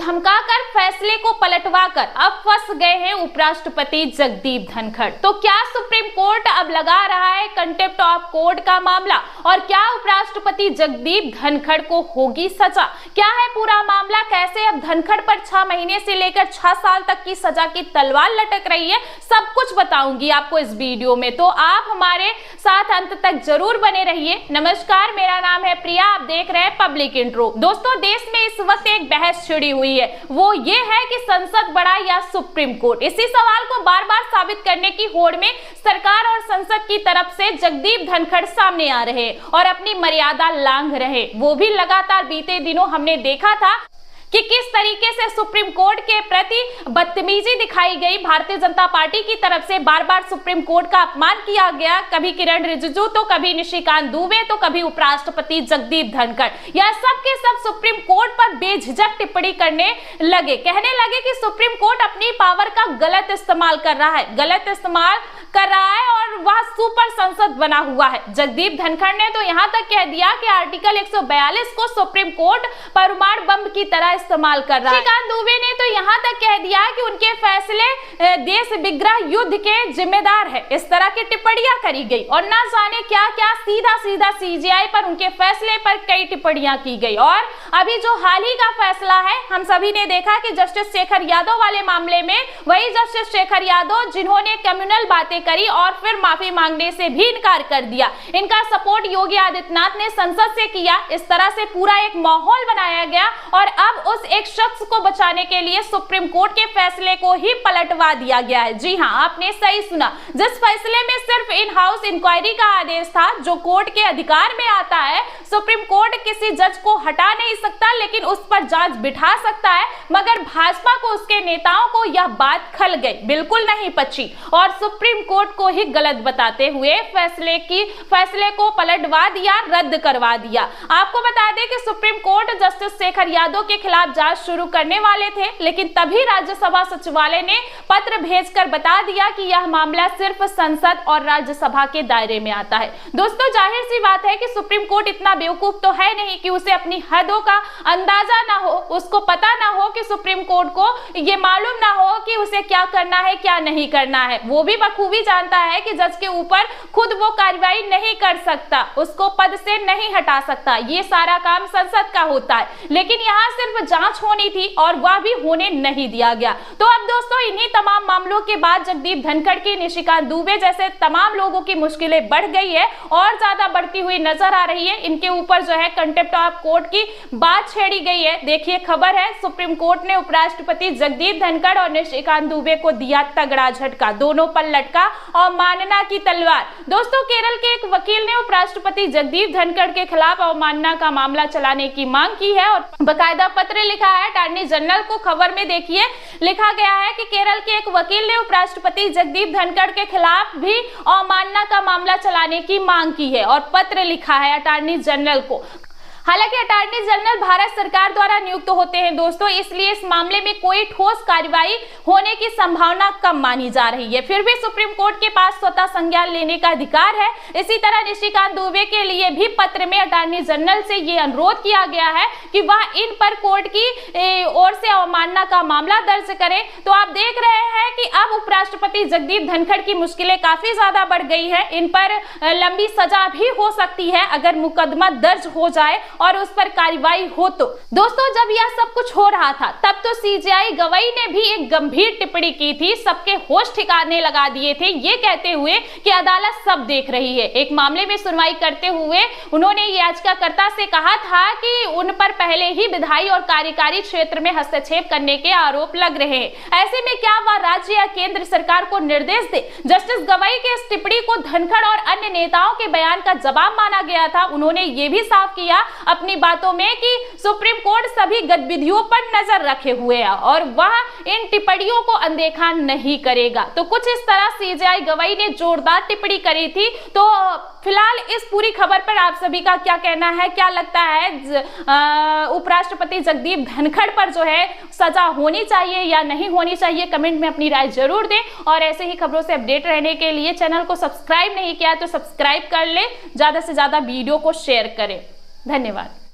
धमकाकर फैसले को पलटवाकर अब फंस गए हैं उपराष्ट्रपति जगदीप धनखड़। तो क्या सुप्रीम कोर्ट अब लगा रहा है कंटेम्प्ट ऑफ कोर्ट का मामला और क्या उपराष्ट्रपति जगदीप धनखड़ को होगी सजा? क्या है पूरा मामला? कैसे अब धनखड़ पर 6 महीने से लेकर 6 साल तक की सजा की तलवार लटक रही है, सब कुछ बताऊंगी आपको इस वीडियो में, तो आप हमारे साथ अंत तक जरूर बने रहिए। नमस्कार, मेरा नाम है प्रिया, आप देख रहे हैं पब्लिक इंट्रो। दोस्तों, देश में इस वक्त एक बहस छिड़ी हुई है, वो ये है कि संसद बड़ा या सुप्रीम कोर्ट। इसी सवाल को बार बार साबित करने की होड़ में सरकार और संसद की तरफ से जगदीप धनखड़ सामने आ रहे और अपनी मर्यादा लांघ रहे। वो भी लगातार बीते दिनों हमने देखा था कि किस तरीके से सुप्रीम कोर्ट के प्रति बदतमीजी दिखाई गई। भारतीय जनता पार्टी की तरफ से बार बार सुप्रीम कोर्ट का अपमान किया गया, कभी किरण रिजिजू तो कभी निशिकांत दुबे तो कभी उपराष्ट्रपति जगदीप धनखड़। यह सब के सब सुप्रीम कोर्ट पर बेझिझक टिप्पणी करने लगे, कहने लगे कि सुप्रीम कोर्ट अपनी पावर का गलत इस्तेमाल कर रहा है और वह सुपर संसद बना हुआ है। जगदीप धनखड़ ने तो यहां तक कह दिया कि आर्टिकल 142 को सुप्रीम कोर्ट परमाणु बम की तरह इस्तेमाल कर रहा है। निशिकांत दुबे ने तो यहां तक कह दिया कि उनके फैसले देश विग्रह युद्ध के जिम्मेदार है। इस तरह की टिप्पणियां करी गई और ना जाने क्या क्या सीधा सीजीआई पर उनके फैसले पर कई टिप्पणियां की गई। और अभी जो हाल ही का फैसला है, हम सभी ने देखा कि जस्टिस शेखर यादव वाले मामले में वही जस्टिस शेखर यादव जिन्होंने कम्युनल बातें करी और फिर माफी मांगने से भी इनकार कर दिया। इनका सपोर्ट योगी आदित्यनाथ ने संसद से किया। इस तरह से पूरा एक माहौल बनाया गया और अब उस एक शख्स को बचाने के लिए सुप्रीम कोर्ट के फैसले को ही पलटवा दिया गया है। जी हां, आपने सही सुना। जिस फैसले में सिर्फ इन हाउस इंक्वायरी का आदेश था, जो कोर्ट के अधिकार में आता है, सुप्रीम कोर्ट किसी जज को हटा नहीं सकता लेकिन उस पर जांच बिठा सकता है, मगर भाजपा को, उसके नेताओं को यह बात खल गई, बिल्कुल नहीं पची और सुप्रीम कोर्ट को ही गलत बताते हुए फैसले को पलटवा दिया, रद्द करवा दिया। आपको बता दें कि supreme court justice Shekhar Yadav के खिलाफ जांच शुरू करने वाले थे, लेकिन तभी राज्यसभा सचिवालय ने पत्र भेजकर बता दिया कि यह मामला सिर्फ संसद और राज्यसभा के दायरे में आता है। दोस्तों, जाहिर सी बात है कि सुप्रीम कोर्ट इतना बेवकूफ तो है नहीं कि उसे अपनी हदों का अंदाजा ना हो, उसको पता ना हो कि सुप्रीम कोर्ट को ये मालूम ना हो कि उसे क्या करना है क्या नहीं करना है। वो भी बखूबी जानता है कि जज के ऊपर खुद वो कार्रवाई नहीं कर सकता, उसको पद से नहीं हटा सकता, ये सारा काम संसद का होता है। लेकिन यहाँ सिर्फ जांच होनी थी और वह भी होने नहीं दिया गया। तो अब दोस्तों, इन्हीं तमाम मामलों के बाद जगदीप धनखड़ की, निशिकांत दुबे जैसे तमाम लोगों की मुश्किलें बढ़ गई है और ज्यादा बढ़ती हुई नजर आ रही है। इनके ऊपर जो है कंटेम्प्ट ऑफ कोर्ट की बात छेड़ी गई है। देखिए, खबर है सुप्रीम कोर्ट ने उपराष्ट्रपति जगदीप धनखड़ और निशिकांत दुबे को दिया तगड़ा झटका, दोनों पर लटका और मानना की तलवार। दोस्तों, केरल के एक वकील ने उपराष्ट्रपति जगदीप धनखड़ के खिलाफ अवमानना का मामला चलाने की मांग की है और बाकायदा पत्र लिखा है अटॉर्नी जनरल को। खबर में देखिए लिखा गया है कि केरल के एक वकील ने उपराष्ट्रपति जगदीप धनखड़ के खिलाफ भी अवमानना का मामला चलाने की मांग की है और पत्र लिखा है अटॉर्नी जनरल को। हालांकि अटॉर्नी जनरल भारत सरकार द्वारा नियुक्त होते हैं दोस्तों, इसलिए इस मामले में कोई ठोस कार्रवाई होने की संभावना कम मानी जा रही है। फिर भी सुप्रीम कोर्ट के पास स्वतः संज्ञान लेने का अधिकार है। इसी तरह निशिकांत दुबे के लिए भी पत्र में अटॉर्नी जनरल से ये अनुरोध किया गया है कि वह इन पर कोर्ट की ओर से अवमानना का मामला दर्ज करें। तो आप देख रहे हैं कि अब उपराष्ट्रपति जगदीप धनखड़ की मुश्किलें काफी ज्यादा बढ़ गई है। इन पर लंबी सजा भी हो सकती है अगर मुकदमा दर्ज हो जाए और उस पर कार्रवाई हो तो। दोस्तों, जब यह सब कुछ हो रहा था तब तो सीजीआई गवाई ने भी एक गंभीर टिप्पणी की थी, सबके होश ठिकाने लगा दिए थे, ये कहते हुए कि अदालत सब देख रही है। एक मामले में सुनवाई करते हुए उन्होंने याचिकाकर्ता से कहा था कि उन पर पहले ही विधायी और कार्यकारी क्षेत्र में हस्तक्षेप करने के आरोप लग रहे हैं। ऐसे में क्या वह राज्य या केंद्र सरकार को निर्देश दे? जस्टिस गवाई के इस टिप्पणी को धनखड़ और अन्य नेताओं के बयान का जवाब माना गया था। उन्होंने ये भी साफ किया अपनी बातों में कि सुप्रीम कोर्ट सभी गतिविधियों पर नजर रखे हुए है और वह इन टिप्पणियों को अनदेखा नहीं करेगा। तो कुछ इस तरह सीजीआई गवाई ने जोरदार टिप्पणी करी थी। तो फिलहाल इस पूरी खबर पर आप सभी का क्या कहना है, क्या लगता है उपराष्ट्रपति जगदीप धनखड़ पर जो है सजा होनी चाहिए या नहीं होनी चाहिए? कमेंट में अपनी राय जरूर दें और ऐसे ही खबरों से अपडेट रहने के लिए चैनल को सब्सक्राइब नहीं किया तो सब्सक्राइब कर ले, ज्यादा से ज्यादा वीडियो को शेयर करें। धन्यवाद।